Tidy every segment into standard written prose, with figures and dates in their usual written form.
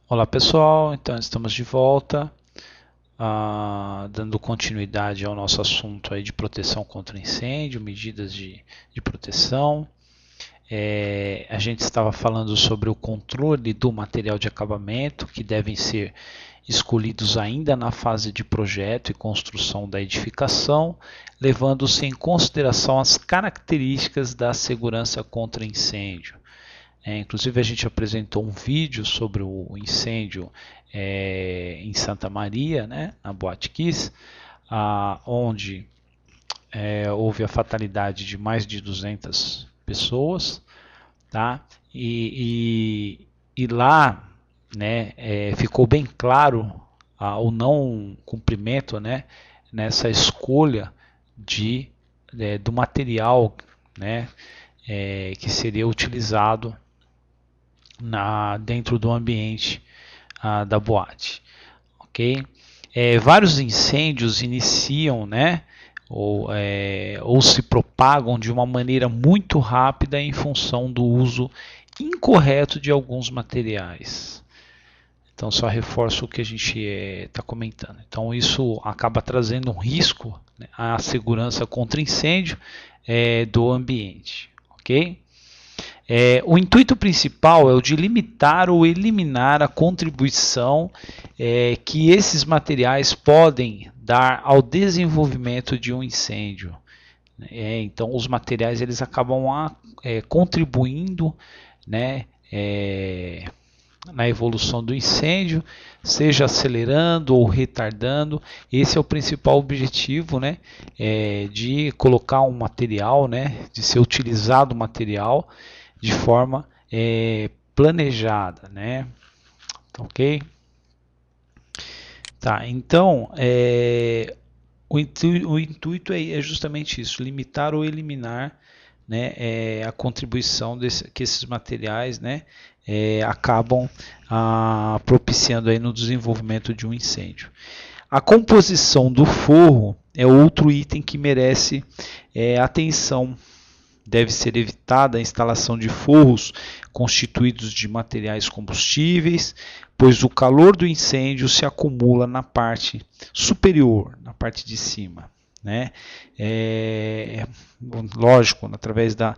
Olá pessoal, então estamos de volta, dando continuidade ao nosso assunto aí de proteção contra incêndio, medidas de proteção. A gente estava falando sobre o controle do material de acabamento, que devem ser escolhidos ainda na fase de projeto e construção da edificação, levando-se em consideração as características da segurança contra incêndio. Inclusive a gente apresentou um vídeo sobre o incêndio em Santa Maria, né, na Boate Kiss, onde houve a fatalidade de mais de 200 pessoas, tá? E lá, né, ficou bem claro o não cumprimento, né, nessa escolha do material, né, que seria utilizado dentro do ambiente da boate, ok? Vários incêndios iniciam, né, ou se propagam de uma maneira muito rápida em função do uso incorreto de alguns materiais. Então, só reforço o que a gente está comentando. Então, isso acaba trazendo um risco, né, à segurança contra incêndio do ambiente, ok? O intuito principal é o de limitar ou eliminar a contribuição que esses materiais podem dar ao desenvolvimento de um incêndio. Então, os materiais eles acabam contribuindo, né, na evolução do incêndio, seja acelerando ou retardando. Esse é o principal objetivo, né, de colocar um material, né, de ser utilizado o material de forma planejada, né? Ok? Tá, então o intuito é justamente isso, limitar ou eliminar, né, a contribuição que esses materiais, né, acabam propiciando aí no desenvolvimento de um incêndio. A composição do forro é outro item que merece atenção. Deve ser evitada a instalação de forros constituídos de materiais combustíveis, pois o calor do incêndio se acumula na parte superior, na parte de cima. Né? Lógico, através da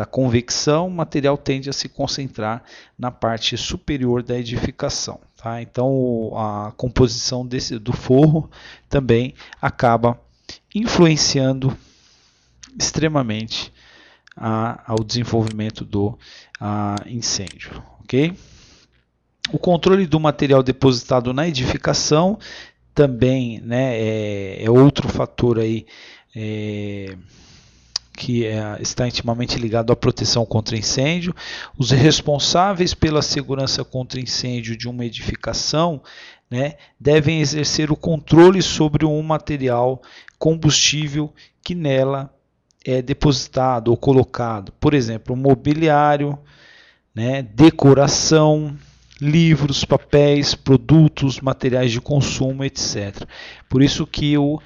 convecção, o material tende a se concentrar na parte superior da edificação. Tá? Então, a composição do forro também acaba influenciando extremamente ao desenvolvimento do incêndio. Ok? O controle do material depositado na edificação também, né, é outro fator aí que está intimamente ligado à proteção contra incêndio. Os responsáveis pela segurança contra incêndio de uma edificação, né, devem exercer o controle sobre um material combustível que nela é depositado ou colocado. Por exemplo, mobiliário, né, decoração, livros, papéis, produtos, materiais de consumo, etc. Por isso que o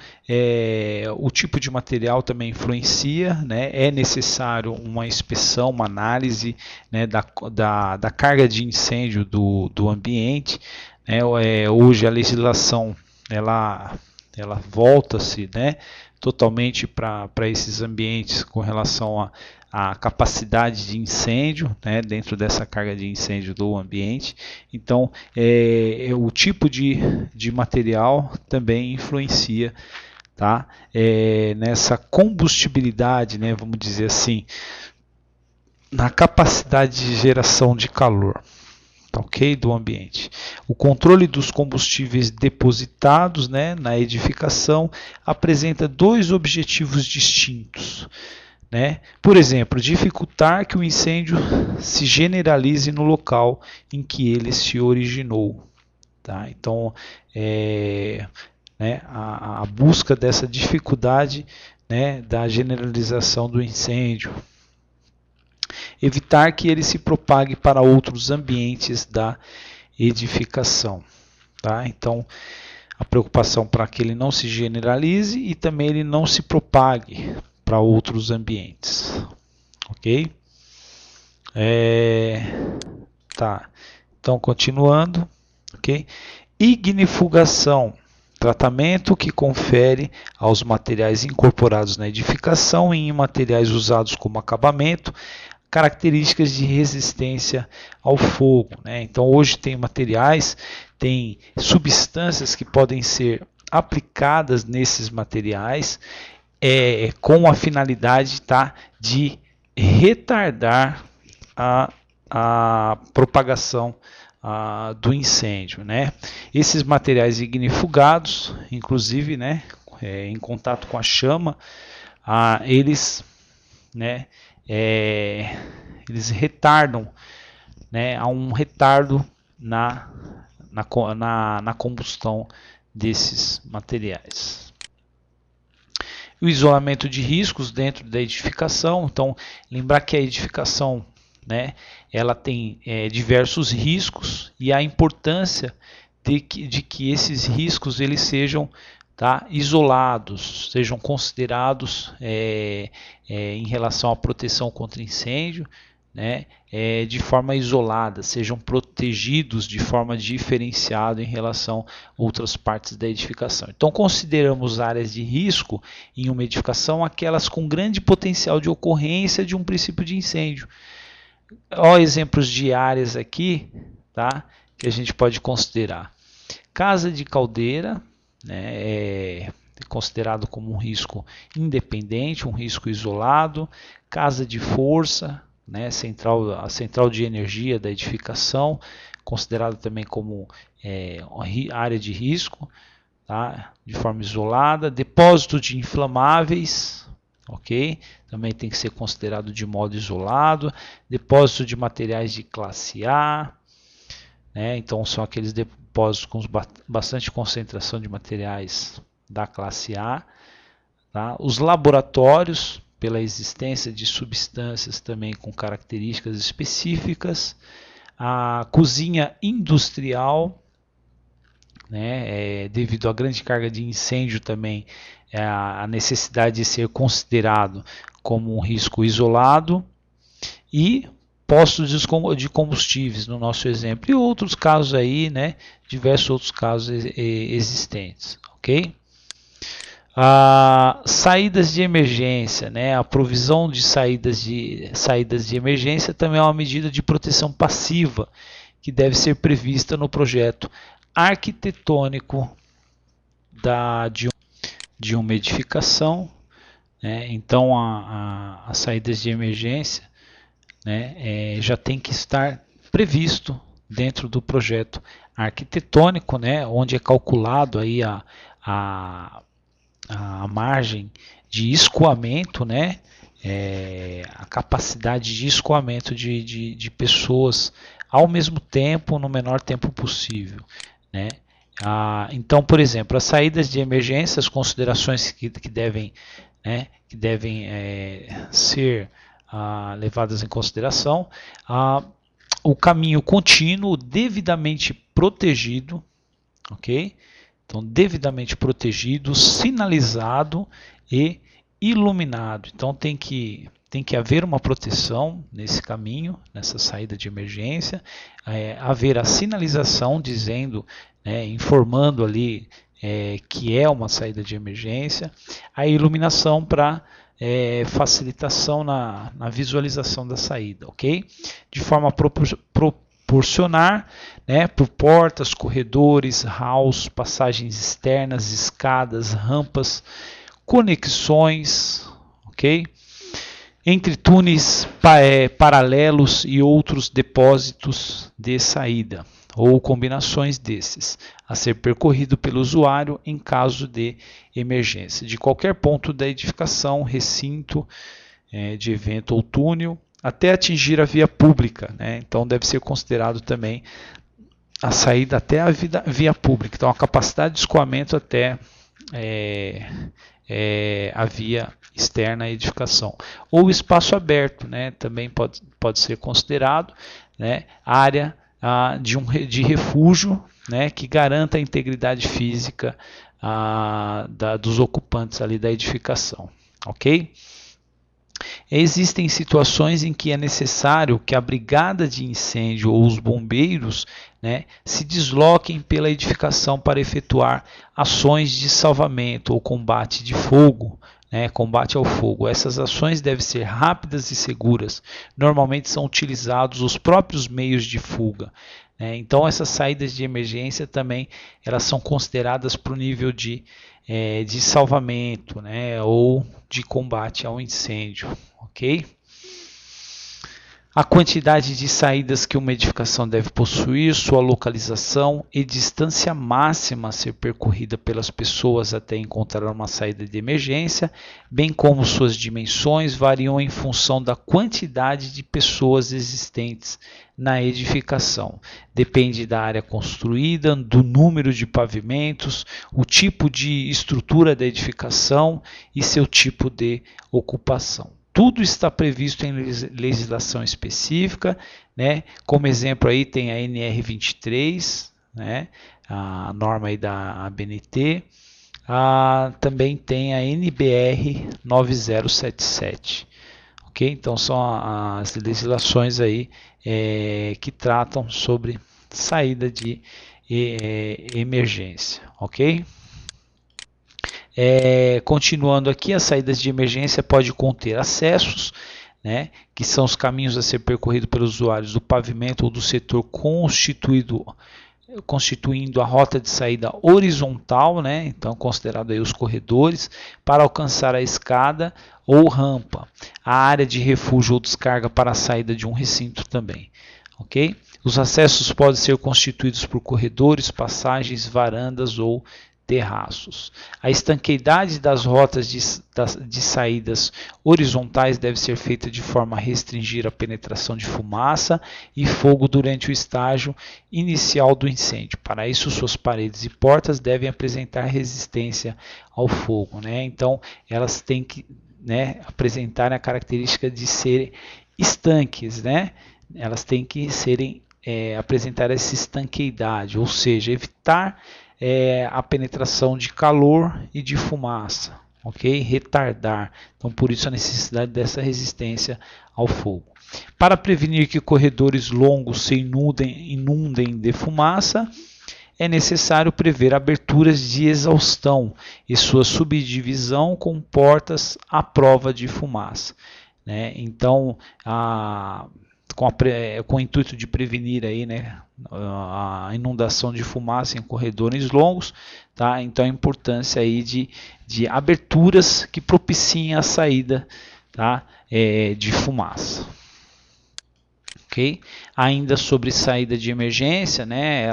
tipo de material também influencia, né? É necessário uma inspeção, uma análise, né, da carga de incêndio do ambiente. Né? Hoje a legislação ela volta-se, né, totalmente para esses ambientes com relação a capacidade de incêndio, né, dentro dessa carga de incêndio do ambiente. Então, o tipo de material também influencia, tá, nessa combustibilidade, né, vamos dizer assim, na capacidade de geração de calor. Tá, ok? Do ambiente. O controle dos combustíveis depositados, né, na edificação apresenta dois objetivos distintos. Né? Por exemplo, dificultar que o incêndio se generalize no local em que ele se originou. Tá? Então, né, a busca dessa dificuldade, né, da generalização do incêndio. Evitar que ele se propague para outros ambientes da edificação. Tá? Então, a preocupação para que ele não se generalize e também ele não se propague para outros ambientes. Ok? Tá. Então, continuando, ok? Ignifugação, tratamento que confere aos materiais incorporados na edificação e em materiais usados como acabamento características de resistência ao fogo, né? Então, hoje tem materiais, tem substâncias que podem ser aplicadas nesses materiais com a finalidade, tá, de retardar a propagação do incêndio, né? Esses materiais ignifugados, inclusive, né, em contato com a chama, eles, né, eles retardam, né, há um retardo na combustão desses materiais. O isolamento de riscos dentro da edificação. Então, lembrar que a edificação, né, ela tem diversos riscos e a importância de que esses riscos eles sejam, tá, isolados, sejam considerados em relação à proteção contra incêndio, né, de forma isolada, sejam protegidos de forma diferenciada em relação a outras partes da edificação. Então, consideramos áreas de risco em uma edificação aquelas com grande potencial de ocorrência de um princípio de incêndio. Olha exemplos de áreas aqui, tá, que a gente pode considerar. Casa de caldeira, né, é considerado como um risco independente, um risco isolado. Casa de força, né, a central de energia da edificação, considerado também como área de risco, tá, de forma isolada. Depósito de inflamáveis, ok? Também tem que ser considerado de modo isolado. Depósito de materiais de classe A, né? Então são aqueles depósitos com bastante concentração de materiais da classe A. Tá? Os laboratórios, pela existência de substâncias também com características específicas. A cozinha industrial, né? Devido à grande carga de incêndio também, a necessidade de ser considerado como um risco isolado. E postos de combustíveis, no nosso exemplo, e outros casos aí, né, diversos outros casos existentes, ok? Saídas de emergência, né, a provisão de saídas de emergência também é uma medida de proteção passiva que deve ser prevista no projeto arquitetônico de uma edificação, né? Então, as saídas de emergência, né, já tem que estar previsto dentro do projeto arquitetônico, né, onde é calculado aí a margem de escoamento, né, a capacidade de escoamento de pessoas ao mesmo tempo, no menor tempo possível, né. Então, por exemplo, as saídas de emergência, as considerações que devem ser levadas em consideração, o caminho contínuo devidamente protegido, ok? Então, devidamente protegido, sinalizado e iluminado. Então, tem que haver uma proteção nesse caminho, nessa saída de emergência, haver a sinalização dizendo, né, informando ali que é uma saída de emergência, a iluminação para facilitação na visualização da saída, ok? De forma a proporcionar, né, por portas, corredores, halls, passagens externas, escadas, rampas, conexões, ok? Entre túneis paralelos e outros depósitos de saída, ou combinações desses, a ser percorrido pelo usuário em caso de emergência, de qualquer ponto da edificação, recinto de evento ou túnel, até atingir a via pública, né? Então deve ser considerado também a saída até a via pública, então a capacidade de escoamento até a via externa à edificação. Ou espaço aberto, né? Também pode ser considerado, né, área de refúgio, né, que garanta a integridade física dos ocupantes ali da edificação, ok? Existem situações em que é necessário que a brigada de incêndio ou os bombeiros, né, se desloquem pela edificação para efetuar ações de salvamento ou combate de fogo, né, combate ao fogo. Essas ações devem ser rápidas e seguras. Normalmente são utilizados os próprios meios de fuga. Então essas saídas de emergência também elas são consideradas para o nível de salvamento, né, ou de combate ao incêndio, ok? A quantidade de saídas que uma edificação deve possuir, sua localização e distância máxima a ser percorrida pelas pessoas até encontrar uma saída de emergência, bem como suas dimensões, variam em função da quantidade de pessoas existentes na edificação. Depende da área construída, do número de pavimentos, o tipo de estrutura da edificação e seu tipo de ocupação. Tudo está previsto em legislação específica, né? Como exemplo aí tem a NR23, né? A norma aí da ABNT, também tem a NBR 9077, ok? Então são as legislações aí que tratam sobre saída de emergência, ok? Continuando aqui, as saídas de emergência podem conter acessos, né, que são os caminhos a ser percorridos pelos usuários do pavimento ou do setor constituindo a rota de saída horizontal, né, então considerado aí os corredores, para alcançar a escada ou rampa, a área de refúgio ou descarga para a saída de um recinto também. Okay? Os acessos podem ser constituídos por corredores, passagens, varandas ou terraços. A estanqueidade das rotas de saídas horizontais deve ser feita de forma a restringir a penetração de fumaça e fogo durante o estágio inicial do incêndio. Para isso, suas paredes e portas devem apresentar resistência ao fogo, né? Então, elas têm que, né, apresentar a característica de serem estanques, né? Elas têm que apresentar essa estanqueidade, ou seja, evitar a penetração de calor e de fumaça, ok? Retardar. Então, por isso a necessidade dessa resistência ao fogo. Para prevenir que corredores longos se inundem de fumaça, é necessário prever aberturas de exaustão e sua subdivisão com portas à prova de fumaça, né? Então, com o intuito de prevenir aí, né, a inundação de fumaça em corredores longos, tá? Então a importância aí de aberturas que propiciem a saída, tá, de fumaça. Okay? Ainda sobre saída de emergência, né?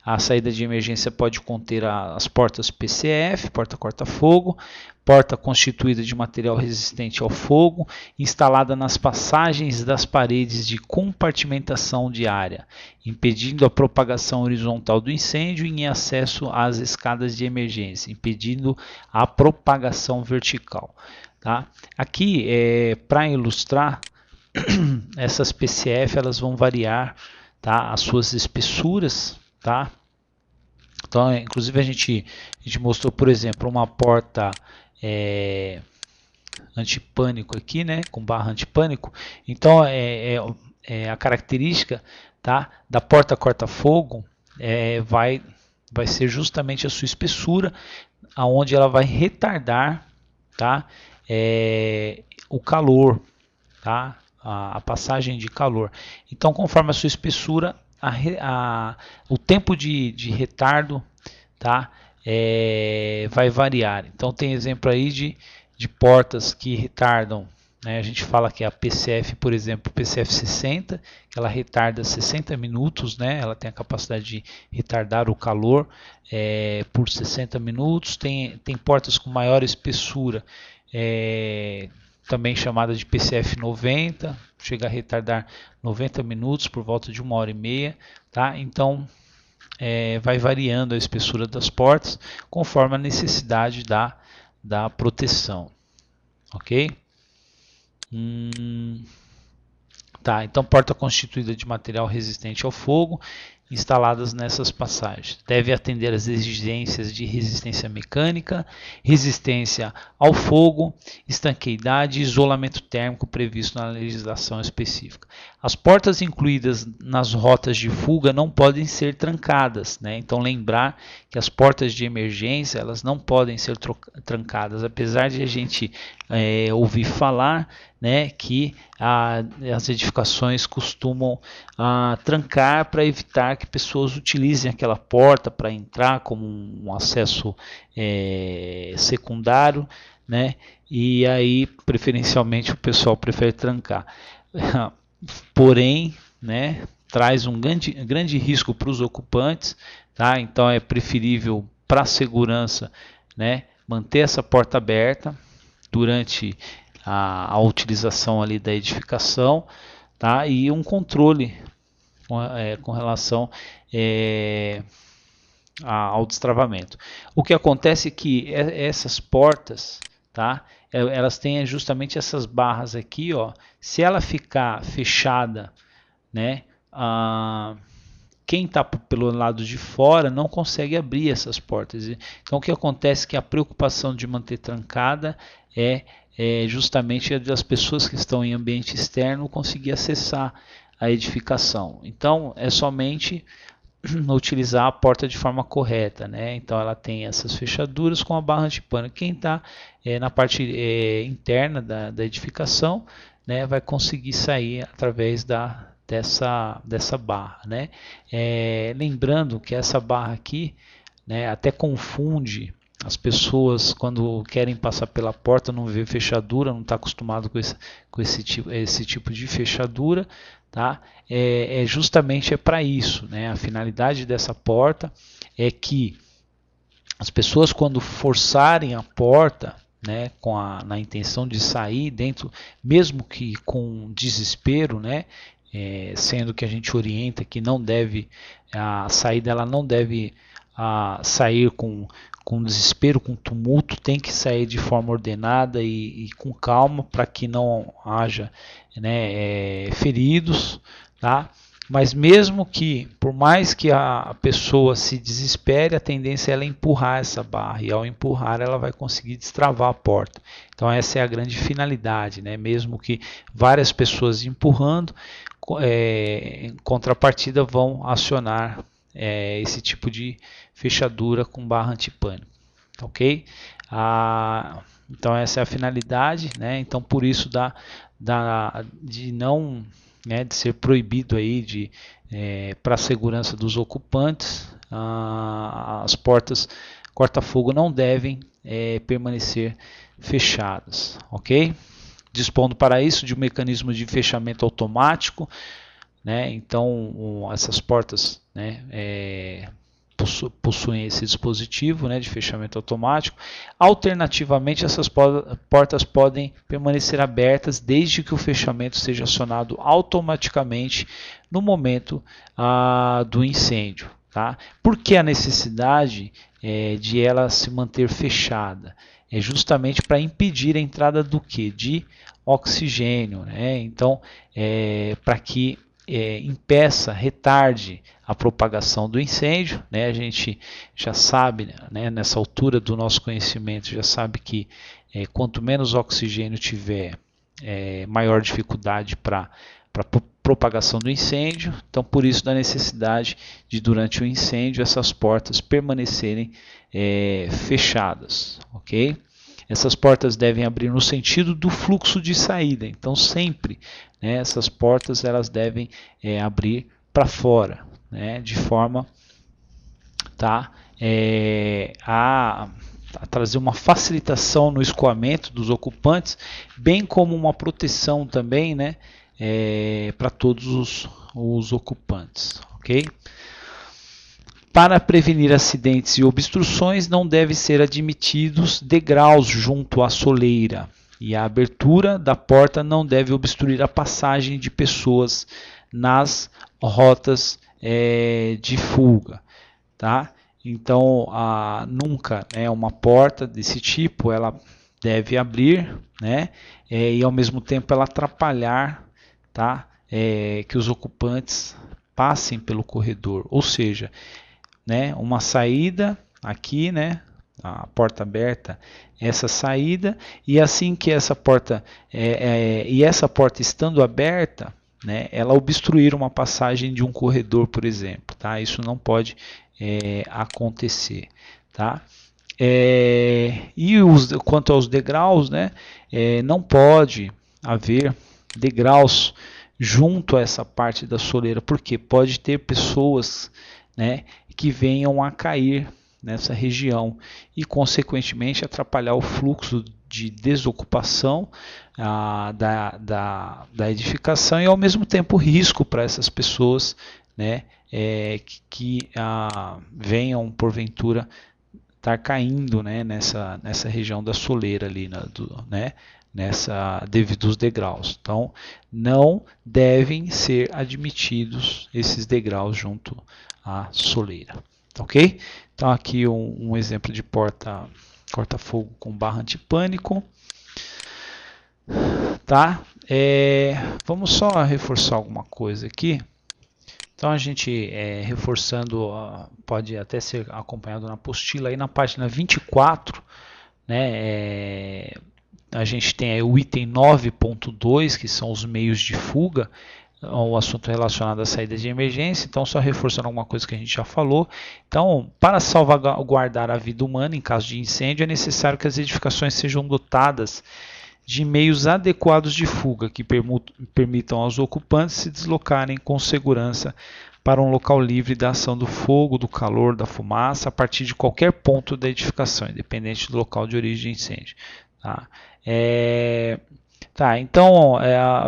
A saída de emergência pode conter as portas PCF, porta corta-fogo, porta constituída de material resistente ao fogo, instalada nas passagens das paredes de compartimentação de área, impedindo a propagação horizontal do incêndio e em acesso às escadas de emergência, impedindo a propagação vertical. Tá? Aqui, para ilustrar, essas PCF elas vão variar, tá, as suas espessuras, tá? Então, inclusive a gente mostrou, por exemplo, uma porta antipânico aqui, né, com barra antipânico. Então, a característica, tá, da porta corta-fogo vai ser justamente a sua espessura, aonde ela vai retardar, tá, o calor, tá? A passagem de calor. Então, conforme a sua espessura, o tempo de retardo, tá, vai variar. Então, tem exemplo aí de portas que retardam, né, a gente fala que a PCF, por exemplo, PCF 60, que ela retarda 60 minutos, né, ela tem a capacidade de retardar o calor por 60 minutos. Tem portas com maior espessura, também chamada de PCF 90, chega a retardar 90 minutos por volta de 1h30, tá? Então, vai variando a espessura das portas conforme a necessidade da proteção, ok? Tá, então porta constituída de material resistente ao fogo, instaladas nessas passagens. Deve atender às exigências de resistência mecânica, resistência ao fogo, estanqueidade e isolamento térmico previsto na legislação específica. As portas incluídas nas rotas de fuga não podem ser trancadas, né? Então lembrar que as portas de emergência elas não podem ser trancadas, apesar de a gente ouvir falar, né, que as edificações costumam trancar para evitar que pessoas utilizem aquela porta para entrar como um acesso secundário, né, e aí preferencialmente o pessoal prefere trancar. Porém, né, traz um grande risco para os ocupantes, tá? Então é preferível para a segurança, né, manter essa porta aberta durante a utilização ali da edificação, tá? E um controle com relação ao destravamento. O que acontece é que essas portas, tá? Elas têm justamente essas barras aqui, ó. Se ela ficar fechada, né? Quem está pelo lado de fora não consegue abrir essas portas. Então o que acontece é que a preocupação de manter trancada é justamente das pessoas que estão em ambiente externo conseguir acessar a edificação. Então é somente utilizar a porta de forma correta, né? Então ela tem essas fechaduras com a barra antipânico. Quem está na parte interna da edificação, né, vai conseguir sair através dessa barra, né? Lembrando que essa barra aqui, né, até confunde as pessoas quando querem passar pela porta, não vê fechadura, não está acostumado com esse tipo de fechadura, tá? Justamente para isso, né? A finalidade dessa porta é que as pessoas quando forçarem a porta, né, na intenção de sair dentro, mesmo que com desespero, né, sendo que a gente orienta que não deve, a saída ela não deve sair com desespero, com tumulto, tem que sair de forma ordenada e com calma para que não haja, né, feridos, tá? Mas mesmo que, por mais que a pessoa se desespere, a tendência é ela empurrar essa barra, e ao empurrar ela vai conseguir destravar a porta. Então essa é a grande finalidade, né? Mesmo que várias pessoas empurrando, em contrapartida vão acionar esse tipo de fechadura com barra antipânico, ok? Então essa é a finalidade, né? Então por isso de não, né, de ser proibido aí para a segurança dos ocupantes, as portas corta-fogo não devem permanecer fechadas, ok? Dispondo para isso de um mecanismo de fechamento automático, né? Então essas portas, né, possuem esse dispositivo, né, de fechamento automático. Alternativamente, essas portas podem permanecer abertas desde que o fechamento seja acionado automaticamente no momento do incêndio. Tá? Por que a necessidade de ela se manter fechada? É justamente para impedir a entrada do que? De oxigênio, né? Então, para que impeça, retarde a propagação do incêndio, né? A gente já sabe, né, nessa altura do nosso conhecimento, já sabe que quanto menos oxigênio tiver, maior dificuldade para propagação do incêndio. Então, por isso da necessidade de, durante o incêndio, essas portas permanecerem fechadas, ok? Essas portas devem abrir no sentido do fluxo de saída. Então, sempre, né, essas portas elas devem abrir para fora, né, de forma a trazer uma facilitação no escoamento dos ocupantes, bem como uma proteção também, né, para todos os ocupantes, ok? Para prevenir acidentes e obstruções, não deve ser admitidos degraus junto à soleira, e a abertura da porta não deve obstruir a passagem de pessoas nas rotas de fuga, tá? Então, nunca uma porta desse tipo ela deve abrir, né? E ao mesmo tempo ela atrapalhar, tá? Que os ocupantes passem pelo corredor, ou seja, né, uma saída aqui, né, a porta aberta, essa saída, e assim que essa porta e essa porta estando aberta, né, ela obstruir uma passagem de um corredor, por exemplo, tá? Isso não pode acontecer, tá? Quanto aos degraus, né, não pode haver degraus junto a essa parte da soleira, porque pode ter pessoas, né, que venham a cair nessa região e, consequentemente, atrapalhar o fluxo de desocupação da edificação e, ao mesmo tempo, risco para essas pessoas, né, que venham, porventura, estar caindo, né, nessa região da soleira ali, né, devido aos degraus. Então, não devem ser admitidos esses degraus junto à soleira. Ok? Então, aqui um exemplo de corta-fogo com barra antipânico. Tá? Vamos só reforçar alguma coisa aqui. Então, a gente reforçando, pode até ser acompanhado na apostila, aí na página 24, né, a gente tem o item 9.2, que são os meios de fuga, o assunto relacionado à saída de emergência. Então, só reforçando alguma coisa que a gente já falou. Então, para salvaguardar a vida humana em caso de incêndio, é necessário que as edificações sejam dotadas de meios adequados de fuga, que permitam aos ocupantes se deslocarem com segurança para um local livre da ação do fogo, do calor, da fumaça, a partir de qualquer ponto da edificação, independente do local de origem de incêndio. Então,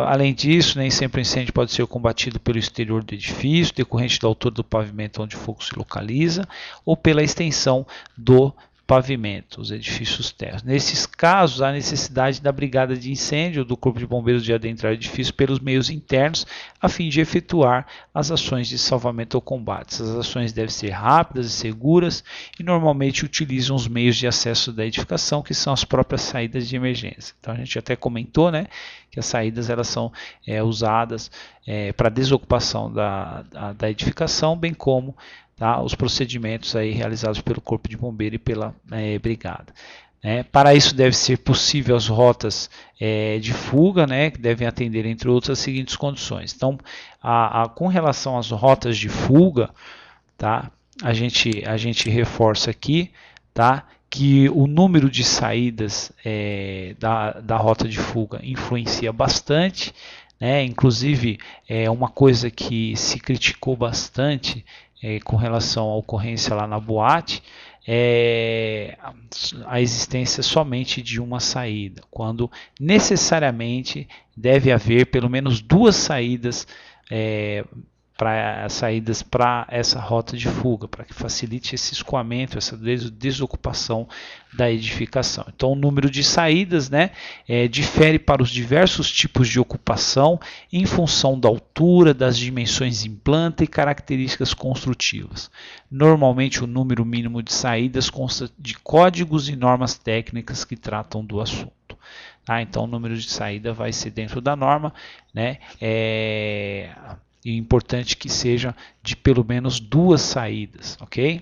além disso, nem sempre o incêndio pode ser combatido pelo exterior do edifício, decorrente da altura do pavimento onde o fogo se localiza, ou pela extensão do pavimento, os edifícios térreos. Nesses casos, há necessidade da brigada de incêndio do Corpo de Bombeiros de adentrar o edifício pelos meios internos, a fim de efetuar as ações de salvamento ou combate. Essas ações devem ser rápidas e seguras e normalmente utilizam os meios de acesso da edificação, que são as próprias saídas de emergência. Então, a gente até comentou, né, que as saídas elas são usadas para desocupação da edificação, bem como os procedimentos aí realizados pelo Corpo de Bombeiro e pela Brigada. Para isso deve ser possível as rotas de fuga, né, que devem atender, entre outras, as seguintes condições. Então, com relação às rotas de fuga, tá, a gente reforça aqui, tá, que o número de saídas da rota de fuga influencia bastante, né, inclusive uma coisa que se criticou bastante com relação à ocorrência lá na boate, a existência somente de uma saída, quando necessariamente deve haver pelo menos duas saídas para essa rota de fuga, para que facilite esse escoamento, essa desocupação da edificação. Então, o número de saídas, né, difere para os diversos tipos de ocupação em função da altura, das dimensões em planta e características construtivas. Normalmente, o número mínimo de saídas consta de códigos e normas técnicas que tratam do assunto. Então, o número de saída vai ser dentro da norma, né? É importante que seja de pelo menos duas saídas, ok?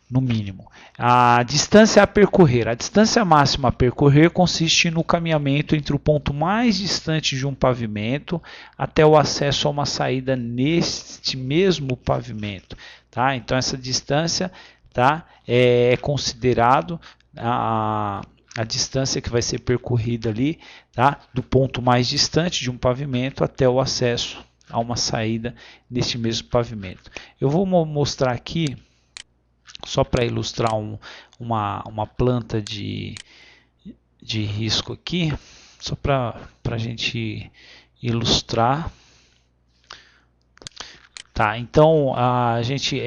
No mínimo. A distância a percorrer. A distância máxima a percorrer consiste no caminhamento entre o ponto mais distante de um pavimento até o acesso a uma saída neste mesmo pavimento. Tá? Então, essa distância, tá, é considerado a distância que vai ser percorrida ali, tá, do ponto mais distante de um pavimento até o acesso a uma saída neste mesmo pavimento. Eu vou mostrar aqui, só para ilustrar uma planta de risco aqui, só para a gente ilustrar. Tá, então a gente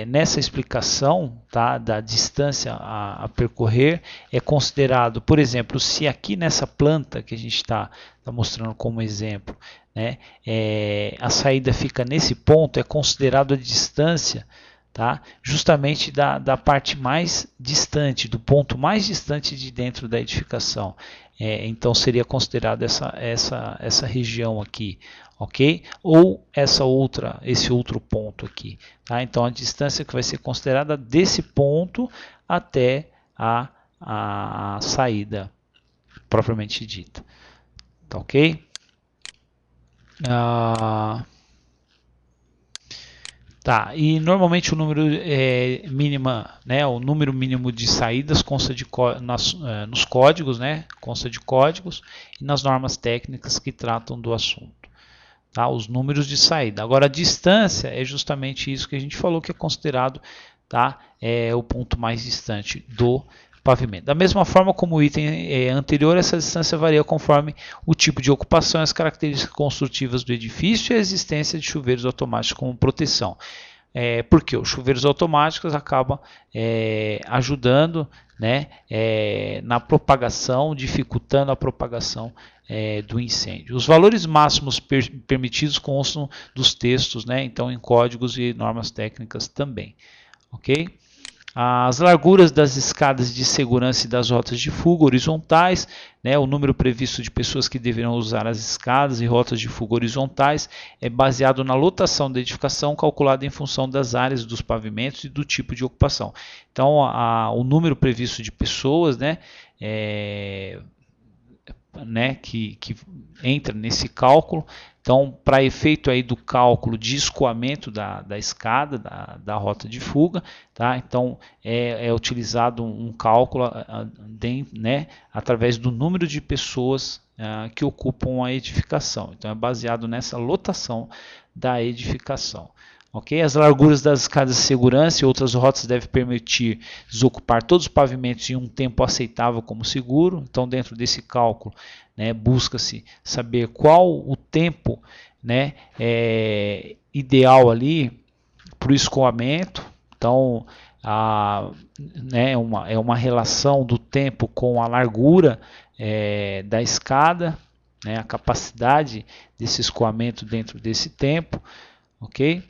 nessa explicação, tá, da distância a percorrer é considerado, por exemplo, se aqui nessa planta que a gente está mostrando como exemplo, né, a saída fica nesse ponto, é considerado a distância, tá, justamente da parte mais distante, do ponto mais distante de dentro da edificação. então seria considerada essa região aqui, ok? Ou esse outro ponto aqui, tá? Então a distância que vai ser considerada desse ponto até a saída propriamente dita, tá ok? Tá, e normalmente o número o número mínimo de saídas consta nos códigos, né? Consta de códigos e nas normas técnicas que tratam do assunto. Tá? Os números de saída. Agora a distância é justamente isso que a gente falou que é considerado, tá? O ponto mais distante do pavimento. Da mesma forma como o item anterior, essa distância varia conforme o tipo de ocupação, as características construtivas do edifício e a existência de chuveiros automáticos como proteção. Porque os chuveiros automáticos acabam ajudando, né, na propagação, dificultando a propagação do incêndio. Os valores máximos permitidos constam dos textos, né, então em códigos e normas técnicas também. Ok? As larguras das escadas de segurança e das rotas de fuga horizontais, né, o número previsto de pessoas que deverão usar as escadas e rotas de fuga horizontais é baseado na lotação da edificação calculada em função das áreas dos pavimentos e do tipo de ocupação. Então, o número previsto de pessoas, né, que entra nesse cálculo. Então, para efeito aí do cálculo de escoamento da escada, da rota de fuga, tá? Então é utilizado um cálculo né, através do número de pessoas que ocupam a edificação. Então é baseado nessa lotação da edificação. Okay? As larguras das escadas de segurança e outras rotas devem permitir desocupar todos os pavimentos em um tempo aceitável como seguro. Então, dentro desse cálculo, né, busca-se saber qual o tempo, né, ideal ali para o escoamento. Então, é uma relação do tempo com a largura da escada, né, a capacidade desse escoamento dentro desse tempo, ok?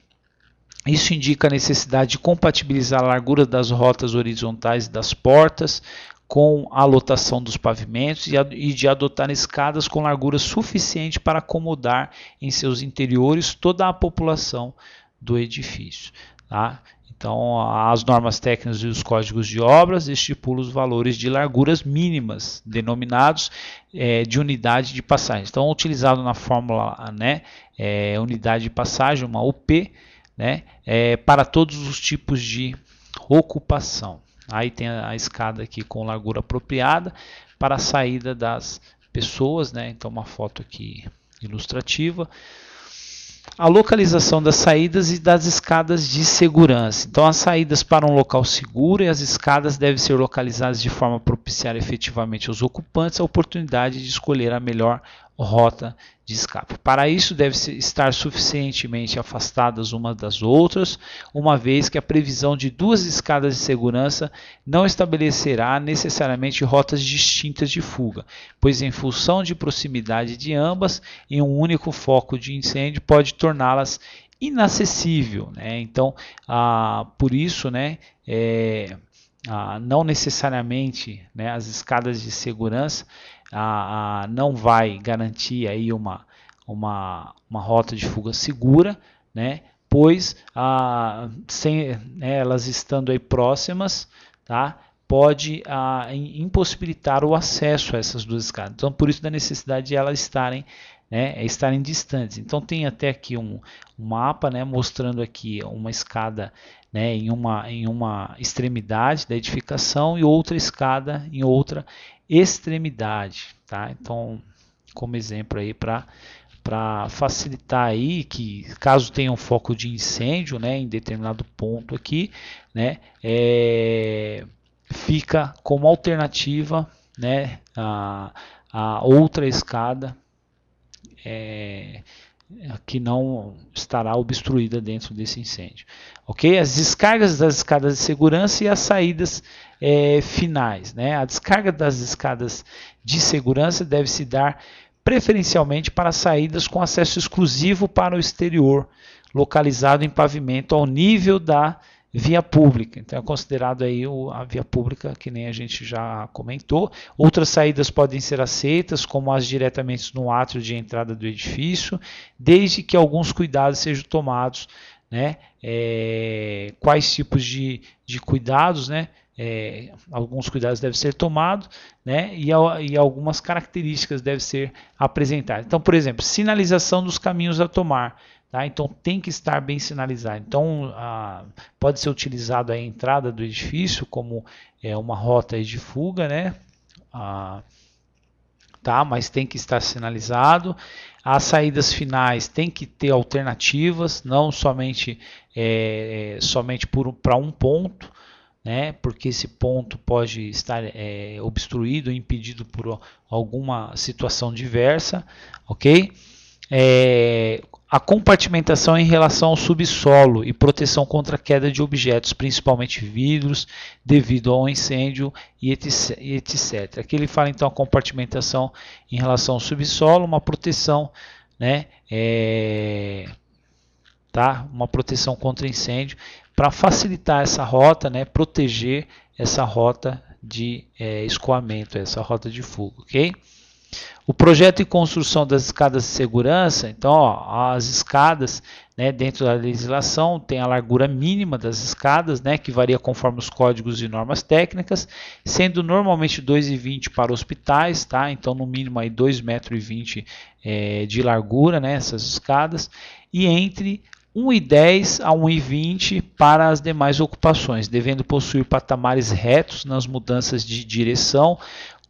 Isso indica a necessidade de compatibilizar a largura das rotas horizontais das portas com a lotação dos pavimentos e de adotar escadas com largura suficiente para acomodar em seus interiores toda a população do edifício. Tá? Então, as normas técnicas e os códigos de obras estipulam os valores de larguras mínimas, denominados de unidade de passagem. Então, utilizado na fórmula, né, unidade de passagem, uma UP, né, para todos os tipos de ocupação. Aí tem a escada aqui com largura apropriada para a saída das pessoas, né? Então uma foto aqui ilustrativa. A localização das saídas e das escadas de segurança. Então as saídas para um local seguro e as escadas devem ser localizadas de forma a propiciar efetivamente aos ocupantes a oportunidade de escolher a melhor rota de escape. Para isso, devem estar suficientemente afastadas umas das outras, uma vez que a previsão de duas escadas de segurança não estabelecerá necessariamente rotas distintas de fuga, pois em função de proximidade de ambas, em um único foco de incêndio pode torná-las inacessível, né? Então, por isso, né, não necessariamente, né, as escadas de segurança não vai garantir aí uma rota de fuga segura, né, pois elas estando aí próximas, tá, pode impossibilitar o acesso a essas duas escadas. Então, por isso da necessidade de elas estarem distantes. Então tem até aqui um mapa, né, mostrando aqui uma escada, né, em uma extremidade da edificação e outra escada em outra extremidade, tá? Então, como exemplo aí para facilitar aí que caso tenha um foco de incêndio, né, em determinado ponto aqui, né, fica como alternativa, né, a outra escada que não estará obstruída dentro desse incêndio. Ok? As descargas das escadas de segurança e as saídas finais. Né? A descarga das escadas de segurança deve se dar preferencialmente para saídas com acesso exclusivo para o exterior, localizado em pavimento ao nível da via pública. Então é considerado aí a via pública, que nem a gente já comentou. Outras saídas podem ser aceitas, como as diretamente no átrio de entrada do edifício, desde que alguns cuidados sejam tomados, né? Quais tipos de cuidados, né? Alguns cuidados devem ser tomados, né? E algumas características devem ser apresentadas. Então, por exemplo, sinalização dos caminhos a tomar. Tá? Então tem que estar bem sinalizado. Então pode ser utilizado a entrada do edifício como uma rota de fuga, né? Tá? Mas tem que estar sinalizado. As saídas finais tem que ter alternativas, não somente para um ponto, né? Porque esse ponto pode estar obstruído, impedido por alguma situação diversa, ok? A compartimentação em relação ao subsolo e proteção contra a queda de objetos, principalmente vidros, devido ao incêndio e etc. Aqui ele fala então a compartimentação em relação ao subsolo, uma proteção, né, tá? Uma proteção contra incêndio, para facilitar essa rota, né, proteger essa rota de escoamento, essa rota de fuga, ok? O projeto e construção das escadas de segurança, então as escadas, né, dentro da legislação tem a largura mínima das escadas, né, que varia conforme os códigos e normas técnicas, sendo normalmente 2,20 para hospitais, tá? Então no mínimo aí 2,20 m de largura, né, essas escadas, e entre 1,10 a 1,20 para as demais ocupações, devendo possuir patamares retos nas mudanças de direção,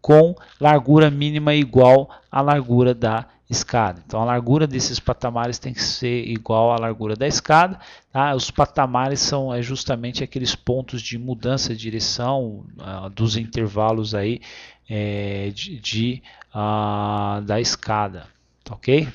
com largura mínima igual à largura da escada. Então a largura desses patamares tem que ser igual à largura da escada. Tá? Os patamares são justamente aqueles pontos de mudança de direção dos intervalos aí da escada, ok?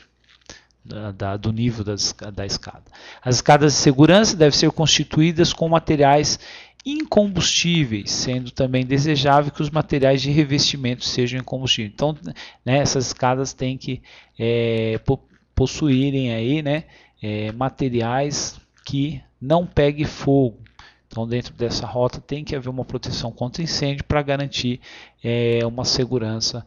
Do nível da escada. As escadas de segurança devem ser constituídas com materiais incombustíveis, sendo também desejável que os materiais de revestimento sejam incombustíveis. Então, né, essas escadas têm que possuírem aí, né, materiais que não peguem fogo. Então, dentro dessa rota tem que haver uma proteção contra incêndio para garantir uma segurança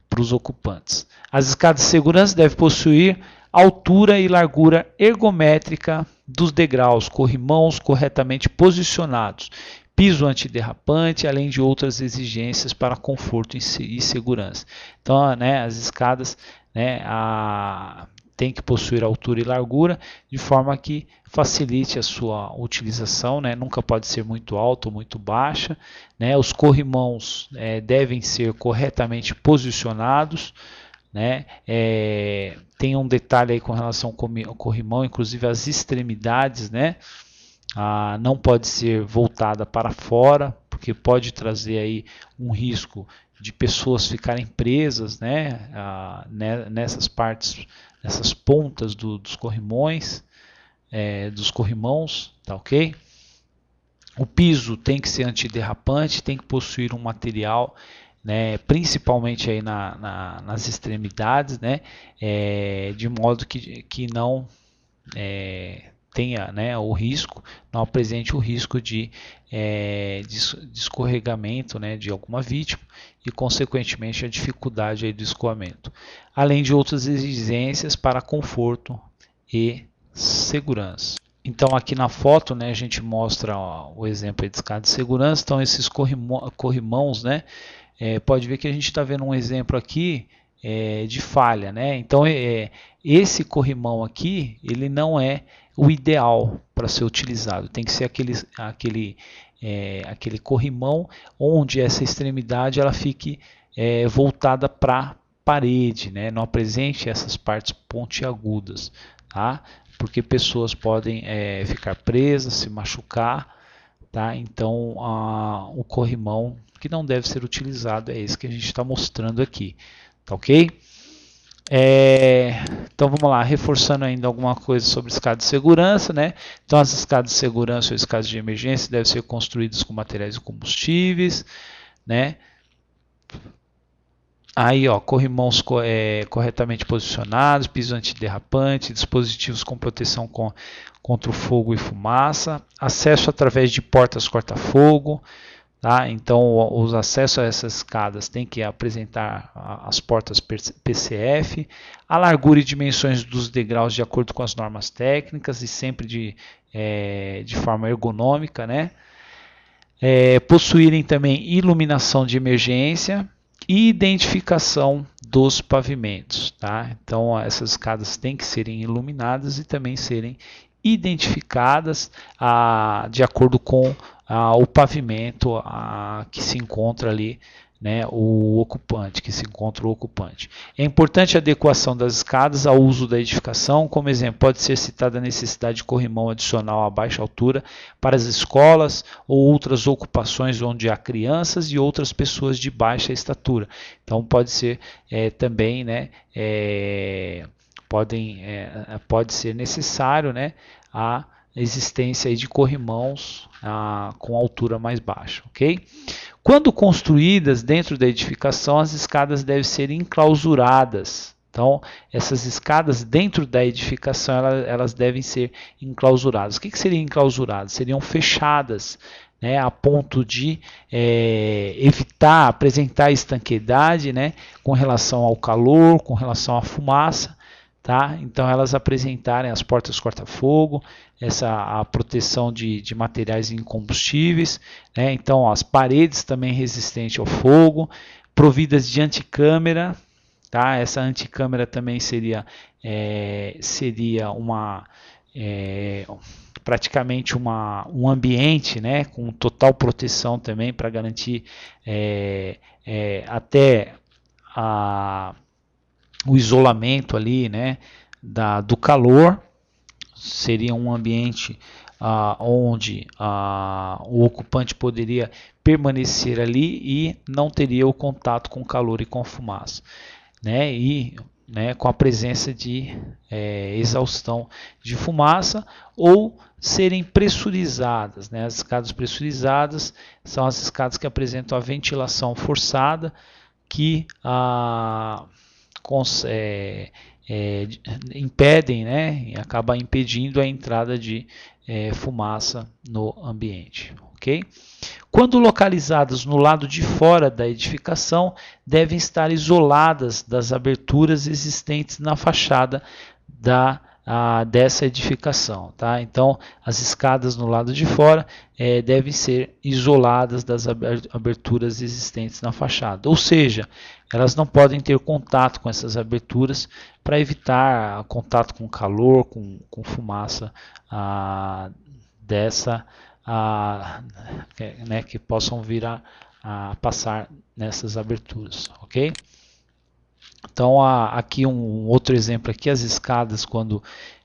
para os ocupantes. As escadas de segurança devem possuir altura e largura ergométrica dos degraus, corrimãos corretamente posicionados, piso antiderrapante, além de outras exigências para conforto e segurança. Então, né, as escadas, né, tem que possuir altura e largura, de forma que facilite a sua utilização, né? Nunca pode ser muito alta ou muito baixa, né? Os corrimãos devem ser corretamente posicionados, né? Tem um detalhe aí com relação ao corrimão, inclusive as extremidades, né? Não pode ser voltada para fora, porque pode trazer aí um risco de pessoas ficarem presas, né? Nessas partes, nessas pontas dos corrimões, dos corrimãos, tá ok? O piso tem que ser antiderrapante, tem que possuir um material, né, principalmente aí nas extremidades, né, de modo que não tenha, né, o risco, não apresente o risco de escorregamento, né, de alguma vítima e consequentemente a dificuldade aí do escoamento, além de outras exigências para conforto e segurança. Então aqui na foto, né, a gente mostra o exemplo de escada de segurança. Então esses corrimãos, né, pode ver que a gente está vendo um exemplo aqui de falha, né? Então esse corrimão aqui, ele não é o ideal para ser utilizado. Tem que ser aquele corrimão onde essa extremidade ela fique voltada para a parede, né? Não apresente essas partes pontiagudas, tá? Porque pessoas podem ficar presas, se machucar, tá? Então o corrimão que não deve ser utilizado é esse que a gente está mostrando aqui, tá ok? Então vamos lá, reforçando ainda alguma coisa sobre escada de segurança, né? Então as escadas de segurança ou escadas de emergência devem ser construídas com materiais combustíveis, né? Aí, ó, corrimãos corretamente posicionados, piso antiderrapante, dispositivos com proteção contra o fogo e fumaça, acesso através de portas corta-fogo, tá? Então, os acessos a essas escadas têm que apresentar as portas PCF, a largura e dimensões dos degraus de acordo com as normas técnicas e sempre de forma ergonômica, né? Possuírem também iluminação de emergência e identificação dos pavimentos, tá? Então essas escadas têm que serem iluminadas e também serem identificadas de acordo com o pavimento que se encontra ali, né, o ocupante, que se encontra o ocupante. É importante a adequação das escadas ao uso da edificação. Como exemplo, pode ser citada a necessidade de corrimão adicional a baixa altura para as escolas ou outras ocupações onde há crianças e outras pessoas de baixa estatura. Então pode ser também, né, pode ser necessário, né, a existência aí de corrimãos com altura mais baixa, ok? Quando construídas dentro da edificação, as escadas devem ser enclausuradas. Então, essas escadas dentro da edificação, elas devem ser enclausuradas. O que seria enclausuradas? Seriam fechadas, né, a ponto de evitar apresentar estanqueidade, né, com relação ao calor, com relação à fumaça. Tá? Então elas apresentarem as portas corta-fogo, a proteção de materiais incombustíveis, né? Então as paredes também resistentes ao fogo, providas de anticâmara, tá? Essa anticâmara também seria praticamente um ambiente, né, com total proteção também para garantir até o isolamento ali, né, do calor. Seria um ambiente onde o ocupante poderia permanecer ali e não teria o contato com calor e com fumaça, né, e com a presença de exaustão de fumaça, ou serem pressurizadas, né? As escadas pressurizadas são as escadas que apresentam a ventilação forçada, que impedem, né, acaba impedindo a entrada de fumaça no ambiente, ok? Quando localizadas no lado de fora da edificação, devem estar isoladas das aberturas existentes na fachada dessa edificação, tá? Então, as escadas no lado de fora devem ser isoladas das aberturas existentes na fachada, ou seja, elas não podem ter contato com essas aberturas para evitar contato com calor, com fumaça né, que possam vir a passar nessas aberturas, ok? Então aqui um outro exemplo aqui, as escadas quando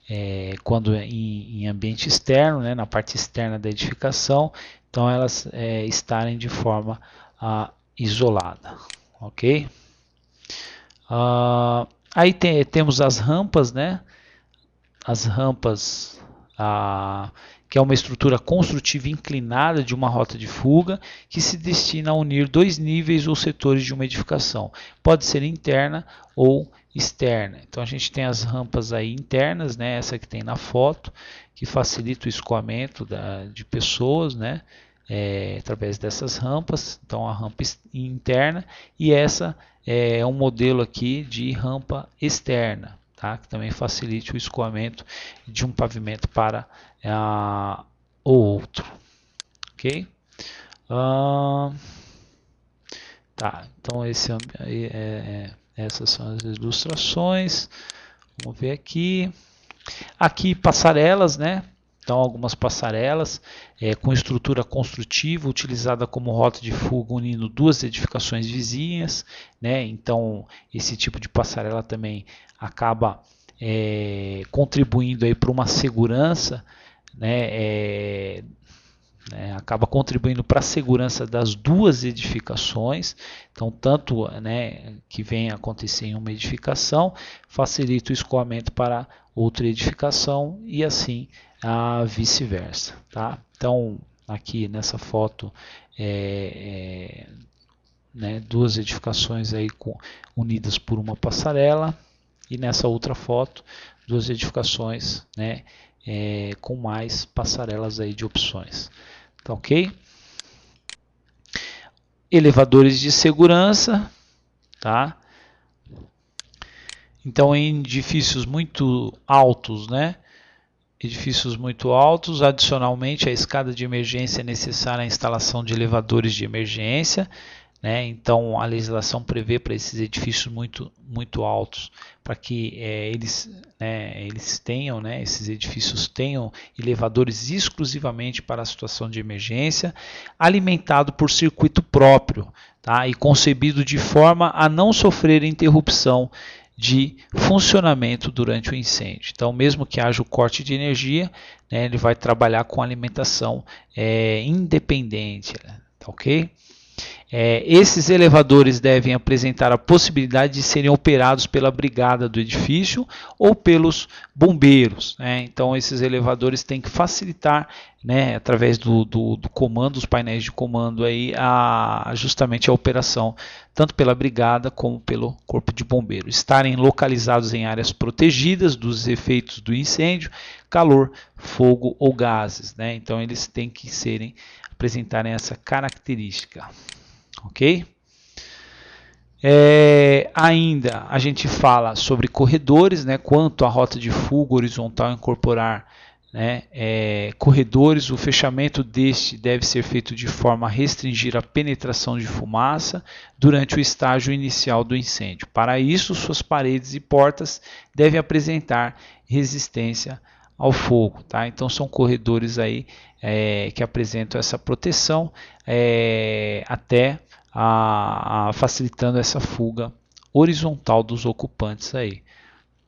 em ambiente externo, né, na parte externa da edificação, então elas estarem de forma isolada, ok? Aí temos as rampas, né? As rampas, que é uma estrutura construtiva inclinada de uma rota de fuga que se destina a unir dois níveis ou setores de uma edificação. Pode ser interna ou externa. Então a gente tem as rampas aí internas, né? Essa que tem na foto, que facilita o escoamento de pessoas, né? Através dessas rampas. Então a rampa interna, e essa é um modelo aqui de rampa externa, tá? Que também facilite o escoamento de um pavimento para o outro, ok? Tá, então essas são as ilustrações. Vamos ver aqui. Aqui passarelas, né? Então algumas passarelas com estrutura construtiva utilizada como rota de fuga unindo duas edificações vizinhas, né? Então esse tipo de passarela também acaba contribuindo aí para uma segurança, né? Acaba contribuindo para a segurança das duas edificações. Então tanto, né, que vem a acontecer em uma edificação facilita o escoamento para outra edificação e assim vice-versa, tá? Então aqui nessa foto né, duas edificações aí unidas por uma passarela, e nessa outra foto, duas edificações, né, com mais passarelas aí de opções. Tá ok? Elevadores de segurança, tá? Então, em edifícios muito altos, né? Edifícios muito altos, adicionalmente, a escada de emergência é necessária a instalação de elevadores de emergência, né? Então, a legislação prevê para esses edifícios muito altos, para que eles tenham, né, esses edifícios tenham elevadores exclusivamente para a situação de emergência, alimentado por circuito próprio, tá? E concebido de forma a não sofrer interrupção de funcionamento durante o incêndio. Então, mesmo que haja o corte de energia, né, ele vai trabalhar com alimentação independente, tá ok? Esses elevadores devem apresentar a possibilidade de serem operados pela brigada do edifício ou pelos bombeiros, né? Então, esses elevadores têm que facilitar, né, através do comando, dos painéis de comando, aí, justamente a operação, tanto pela brigada como pelo corpo de bombeiros. Estarem localizados em áreas protegidas dos efeitos do incêndio, calor, fogo ou gases, né? Então, eles têm que apresentarem essa característica. Ok? Ainda a gente fala sobre corredores, né? Quanto à rota de fuga horizontal incorporar, né, corredores, o fechamento deste deve ser feito de forma a restringir a penetração de fumaça durante o estágio inicial do incêndio. Para isso, suas paredes e portas devem apresentar resistência ao fogo, tá? Então são corredores aí que apresentam essa proteção até facilitando essa fuga horizontal dos ocupantes aí,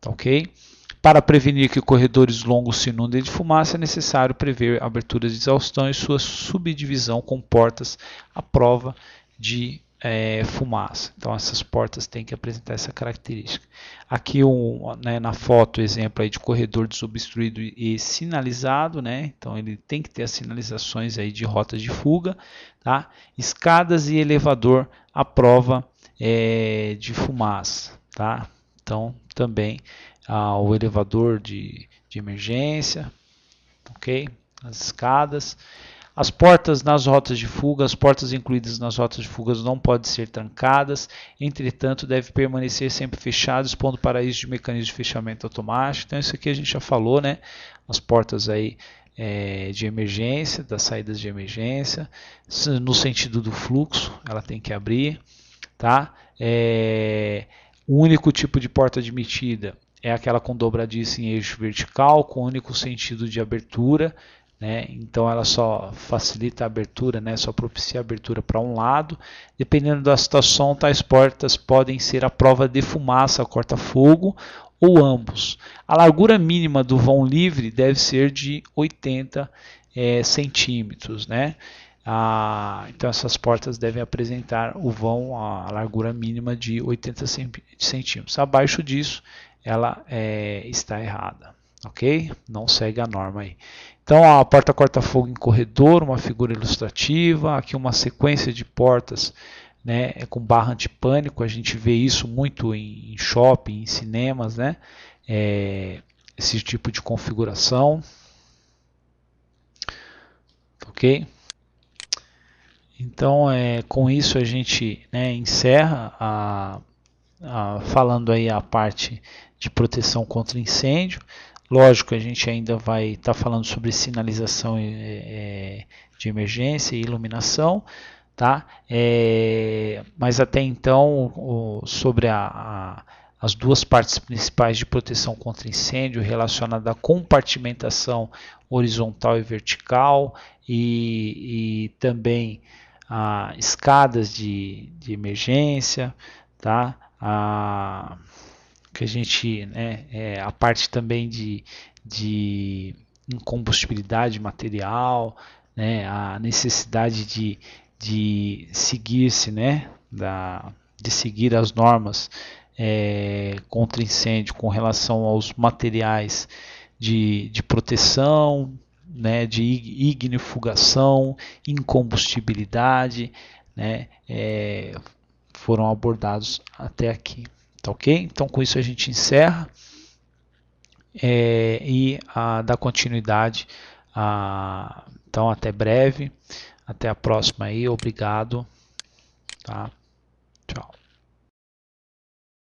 tá ok? Para prevenir que corredores longos se inundem de fumaça, é necessário prever aberturas de exaustão e sua subdivisão com portas à prova de fumaça. Então essas portas têm que apresentar essa característica. Aqui na foto, exemplo aí de corredor desobstruído e sinalizado, né? Então ele tem que ter as sinalizações aí de rota de fuga, tá? Escadas e elevador à prova de fumaça, tá? Então também o elevador de emergência, ok? As escadas. As portas nas rotas de fuga, as portas incluídas nas rotas de fuga não podem ser trancadas, entretanto, deve permanecer sempre fechado, expondo para isso de mecanismo de fechamento automático. Então, isso aqui a gente já falou, né? As portas aí de emergência, das saídas de emergência, no sentido do fluxo, ela tem que abrir, tá? O único tipo de porta admitida é aquela com dobradiça em eixo vertical, com único sentido de abertura, né? Então ela só facilita a abertura, né? Só propicia a abertura para um lado. Dependendo da situação, tais portas podem ser à prova de fumaça, corta-fogo ou ambos. A largura mínima do vão livre deve ser de 80 centímetros, né? Então essas portas devem apresentar o vão, a largura mínima de 80 centímetros. Abaixo disso, ela está errada, ok? Não segue a norma aí. Então a porta corta-fogo em corredor, uma figura ilustrativa, aqui uma sequência de portas, né, com barra antipânico, a gente vê isso muito em shopping, em cinemas, né? Esse tipo de configuração, ok? Então com isso a gente, né, encerra falando aí a parte de proteção contra incêndio. Lógico, a gente ainda vai estar falando sobre sinalização de emergência e iluminação, tá? Mas até então, sobre as duas partes principais de proteção contra incêndio relacionada à compartimentação horizontal e vertical e também escadas de emergência, tá? Que a gente, né, a parte também de incombustibilidade material, né, a necessidade de seguir-se, né, de seguir as normas contra incêndio com relação aos materiais de proteção, né, de ignifugação, incombustibilidade, né, foram abordados até aqui. Tá ok? Então com isso a gente encerra e dá continuidade. Então até breve, até a próxima aí, obrigado. Tá?